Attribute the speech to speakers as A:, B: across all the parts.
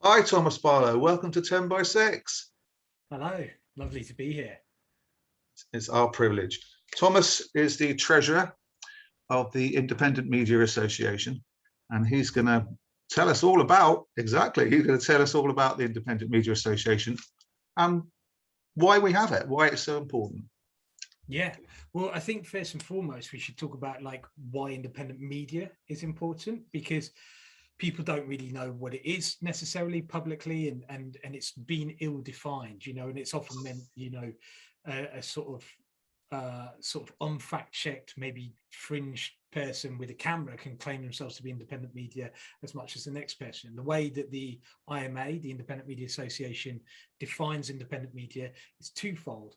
A: Hi, Thomas Barlow. Welcome to 10 by 6.
B: Hello, lovely to be here.
A: It's our privilege. Thomas is the treasurer of the Independent Media Association, and he's going to tell us all about, he's going to tell us all about the Independent Media Association and why we have it, why it's so important.
B: Yeah, well, I think first and foremost, we should talk about why independent media is important, because people don't really know what it is necessarily publicly, and it's been ill-defined, and it's often meant, a sort of unfact-checked, maybe fringe person with a camera can claim themselves to be independent media as much as the next person. The way that the IMA, the Independent Media Association, defines independent media is twofold.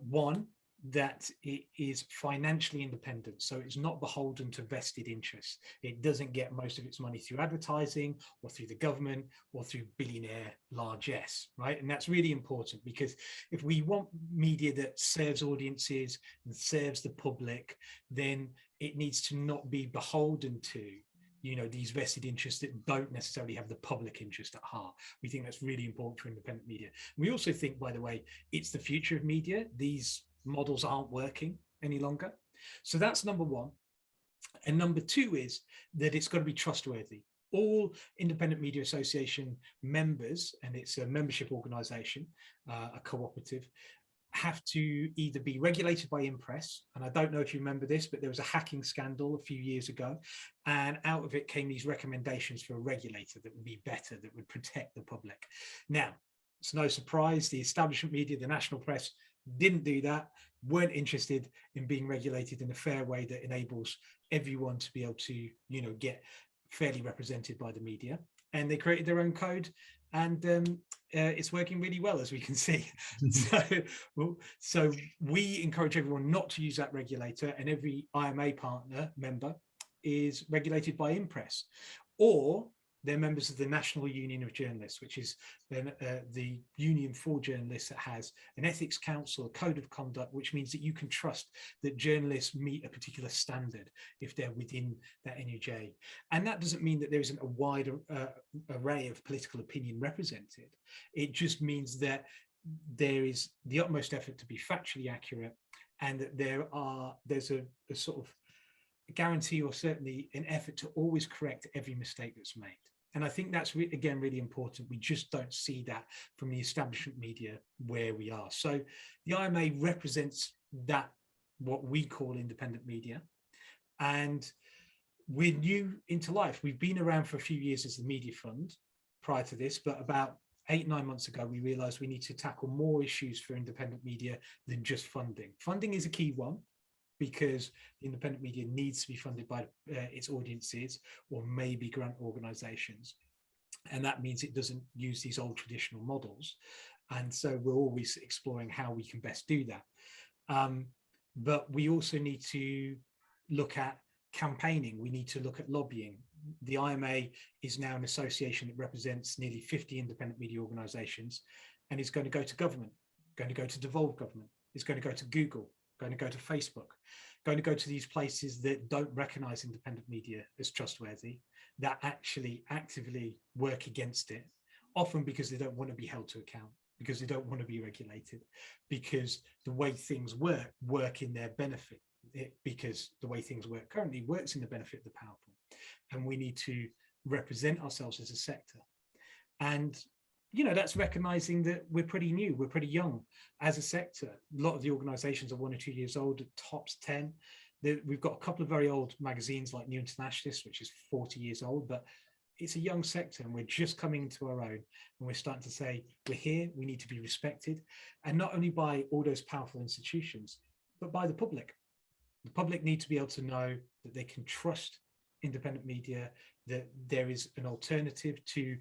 B: One, that it is financially independent, so it's not beholden to vested interests. It doesn't get most of its money through advertising or through the government or through billionaire largesse, right? And that's really important, because if we want media that serves audiences and serves the public, then it needs to not be beholden to these vested interests that don't necessarily have the public interest at heart. We think that's really important for independent media. We also think, by the way, it's the future of media. These models aren't working any longer. So that's number one. And number two is that it's got to be trustworthy. All Independent Media Association members, and it's a membership organization, a cooperative, have to either be regulated by Impress, and I don't know if you remember this, but there was a hacking scandal a few years ago, and out of it came these recommendations for a regulator that would be better, that would protect the public. Now, it's no surprise the establishment media, the national press, didn't do that, weren't interested in being regulated in a fair way that enables everyone to be able to, get fairly represented by the media. And they created their own code, and it's working really well, as we can see. So we encourage everyone not to use that regulator, and every IMA partner member is regulated by Impress, or they're members of the National Union of Journalists, which is the union for journalists that has an ethics council, a code of conduct, which means that you can trust that journalists meet a particular standard if they're within that NUJ. And that doesn't mean that there isn't a wide array of political opinion represented. It just means that there is the utmost effort to be factually accurate, and that there's a sort of guarantee, or certainly an effort, to always correct every mistake that's made. And I think that's, again, really important. We just don't see that from the establishment media where we are. So the IMA represents that, what we call independent media. And we're new into life. We've been around for a few years as the Media Fund prior to this, but about 8-9 months ago, we realized we need to tackle more issues for independent media than just funding. Funding is a key one, because independent media needs to be funded by its audiences, or maybe grant organizations. And that means it doesn't use these old traditional models. And so we're always exploring how we can best do that. But we also need to look at campaigning. We need to look at lobbying. The IMA is now an association that represents nearly 50 independent media organizations, and is going to go to government, going to go to devolved government, it's going to go to Google, going to go to Facebook, going to go to these places that don't recognize independent media as trustworthy, that actually actively work against it, often because they don't want to be held to account, because they don't want to be regulated, because the way things work in their benefit, because the way things work currently works in the benefit of the powerful. And we need to represent ourselves as a sector. And that's recognizing that we're pretty new, we're pretty young as a sector. A lot of the organizations are 1 or 2 years old, tops 10. We've got a couple of very old magazines like New Internationalist, which is 40 years old, but it's a young sector, and we're just coming into our own, and we're starting to say, we're here, we need to be respected, and not only by all those powerful institutions, but by the public. The public need to be able to know that they can trust independent media, that there is an alternative to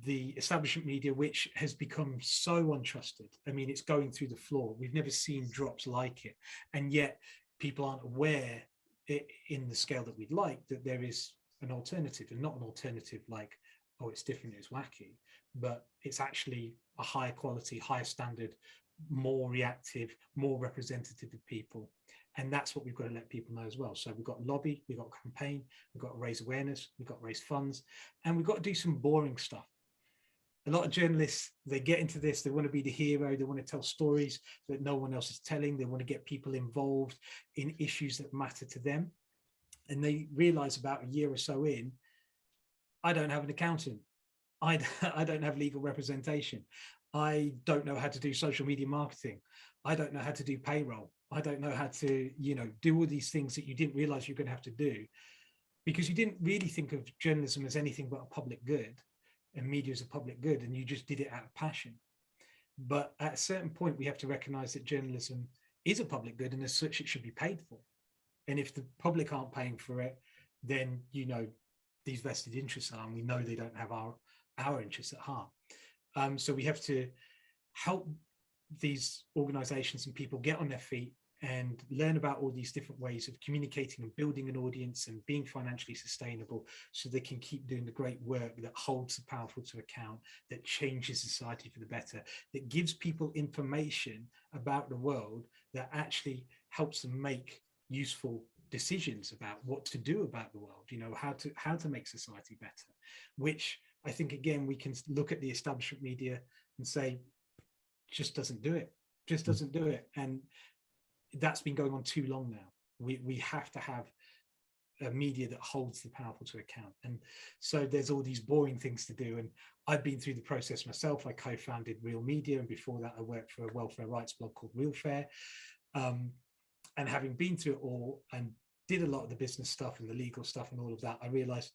B: the establishment media, which has become so untrusted. I mean, it's going through the floor. We've never seen drops like it. And yet people aren't aware in the scale that we'd like, that there is an alternative, and not an alternative like, oh, it's different, it's wacky, but it's actually a higher quality, higher standard, more reactive, more representative of people. And that's what we've got to let people know as well. So we've got lobby, we've got campaign, we've got to raise awareness, we've got to raise funds, and we've got to do some boring stuff. A lot of journalists, they get into this, they want to be the hero, they want to tell stories that no one else is telling, they want to get people involved in issues that matter to them. And they realize about a year or so in, I don't have an accountant. I don't have legal representation. I don't know how to do social media marketing. I don't know how to do payroll. I don't know how to, do all these things that you didn't realize you're going to have to do, because you didn't really think of journalism as anything but a public good, and media as a public good, and you just did it out of passion. But at a certain point, we have to recognize that journalism is a public good, and as such, it should be paid for. And if the public aren't paying for it, then, these vested interests are, and we know they don't have our interests at heart. So we have to help these organizations and people get on their feet and learn about all these different ways of communicating and building an audience and being financially sustainable, so they can keep doing the great work that holds the powerful to account, that changes society for the better, that gives people information about the world, that actually helps them make useful decisions about what to do about the world, how to make society better, which I think, again, we can look at the establishment media and say, just doesn't do it, And that's been going on too long now. We have to have a media that holds the powerful to account. And so there's all these boring things to do. And I've been through the process myself. I co-founded Real Media. And before that, I worked for a welfare rights blog called Real Fair. And having been through it all and did a lot of the business stuff and the legal stuff and all of that, I realized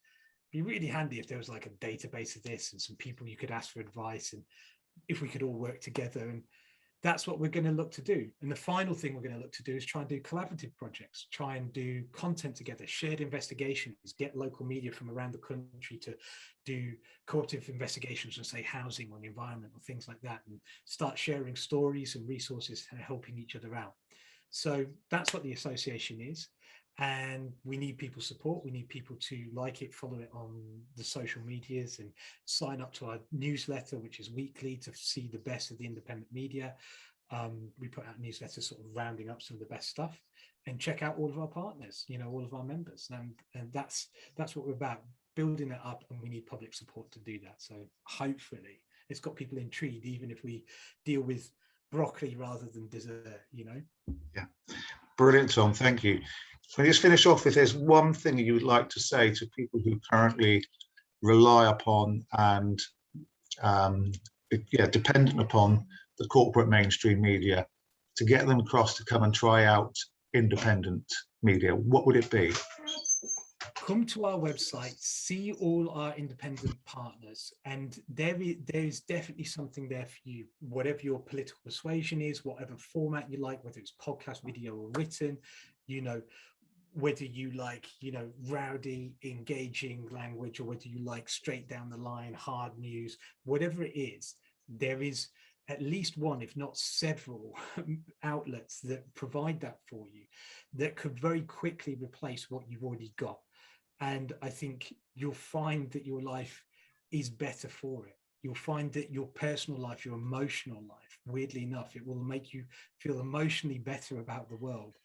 B: it'd be really handy if there was like a database of this and some people you could ask for advice, and if we could all work together. And that's what we're going to look to do. And the final thing we're going to look to do is try and do collaborative projects, try and do content together, shared investigations, get local media from around the country to do cooperative investigations on, say, housing or the environment or things like that, and start sharing stories and resources and helping each other out. So that's what the association is. And we need people's support. We need people to like it, follow it on the social medias, and sign up to our newsletter, which is weekly, to see the best of the independent media. We put out newsletters sort of rounding up some of the best stuff, and check out all of our partners, all of our members. And that's what we're about, building it up, and we need public support to do that. So hopefully it's got people intrigued, even if we deal with broccoli rather than dessert,
A: Yeah, brilliant, Tom. Thank you. Can we just finish off with, there's one thing you would like to say to people who currently rely upon and dependent upon the corporate mainstream media, to get them across to come and try out independent media? What would it be?
B: Come to our website, see all our independent partners, and there is definitely something there for you, whatever your political persuasion is, whatever format you like, whether it's podcast, video, or written, whether you like, rowdy, engaging language, or whether you like straight down the line, hard news, whatever it is, there is at least one, if not several, outlets that provide that for you, that could very quickly replace what you've already got. And I think you'll find that your life is better for it. You'll find that your personal life, your emotional life, weirdly enough, it will make you feel emotionally better about the world,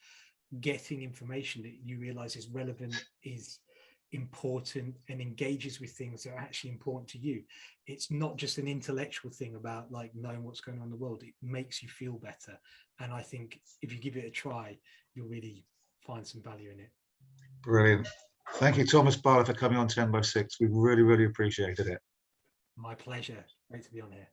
B: getting information that you realize is relevant, is important, and engages with things that are actually important to you. It's not just an intellectual thing about like knowing what's going on in the world. It makes you feel better. And I think if you give it a try, you'll really find some value in it.
A: Brilliant. Thank you, Thomas Barlow, for coming on 10 by 6. We really, really appreciated it.
B: My pleasure. Great to be on here.